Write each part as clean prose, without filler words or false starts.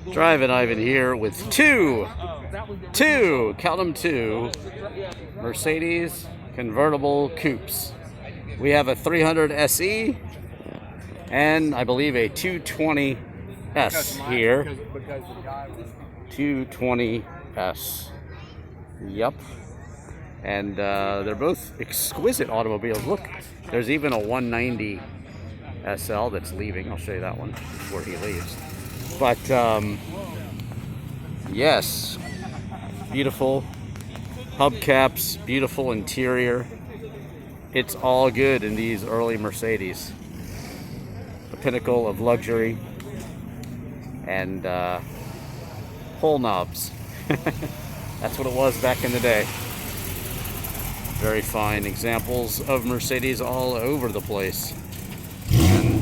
Drivin Ivan here with count them two, Mercedes convertible coupes. We have a 300 SE and I believe a 220S here. 220S. Yep. And they're both exquisite automobiles. Look, there's even a 190 SL that's leaving. I'll show you that one before he leaves. But yes, beautiful hubcaps, beautiful interior. It's all good in these early Mercedes. The pinnacle of luxury and pull knobs. That's what it was back in the day. Very fine examples of Mercedes all over the place. And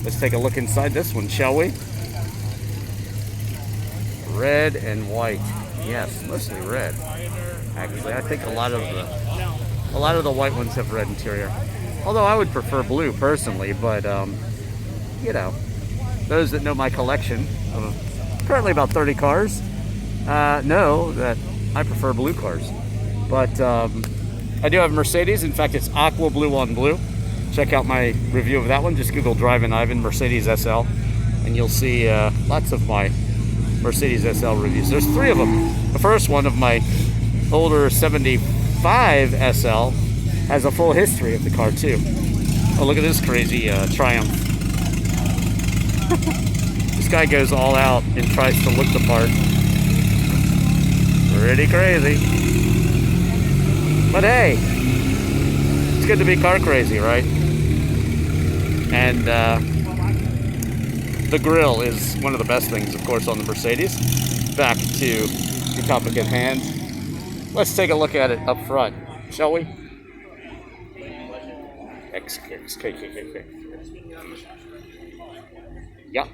let's take a look inside this one, shall we? Red and white. Yes, mostly red. Actually, I think a lot of the white ones have red interior. Although I would prefer blue personally, but you know, those that know my collection of currently about 30 cars know that I prefer blue cars. But I do have Mercedes. In fact, it's aqua blue on blue. Check out my review of that one. Just Google Drivin Ivan Mercedes SL, and you'll see lots of my Mercedes SL reviews. There's 3 of them. The first one of my older 75 SL has a full history of the car too. Oh, look at this crazy Triumph. This guy goes all out and tries to look the part. Pretty crazy. But hey, it's good to be car crazy, right? And the grille is one of the best things, of course, on the Mercedes. Back to the topic at hand. Let's take a look at it up front, shall we? Yeah.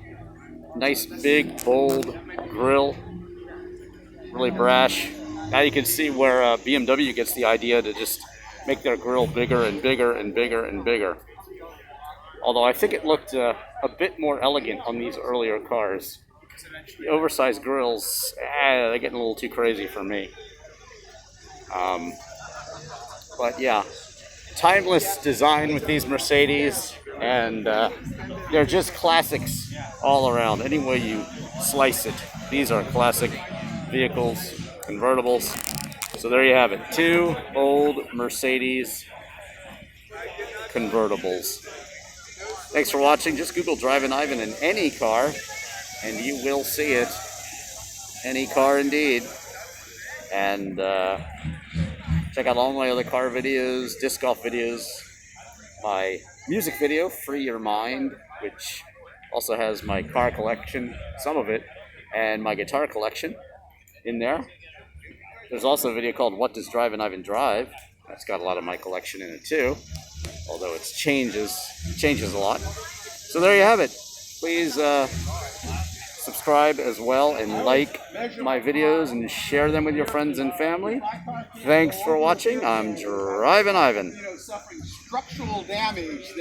Nice, big, bold grille. Really brash. Now you can see where BMW gets the idea to just make their grille bigger and bigger and bigger and bigger. Although I think it looked a bit more elegant on these earlier cars. The oversized grills, they're getting a little too crazy for me. But yeah, timeless design with these Mercedes, and they're just classics all around. Any way you slice it, these are classic vehicles, convertibles. So there you have it, 2 old Mercedes convertibles. Thanks for watching. Just Google Drivin Ivan in any car, and you will see it. Any car indeed. And check out all my other car videos, disc golf videos, my music video, Free Your Mind, which also has my car collection, some of it, and my guitar collection in there. There's also a video called What Does Drivin Ivan Drive? That's got a lot of my collection in it too, although it changes a lot. So there you have it. Please subscribe as well and like my videos and share them with your friends and family. Thanks for watching. I'm Drivin Ivan. Suffering structural damage.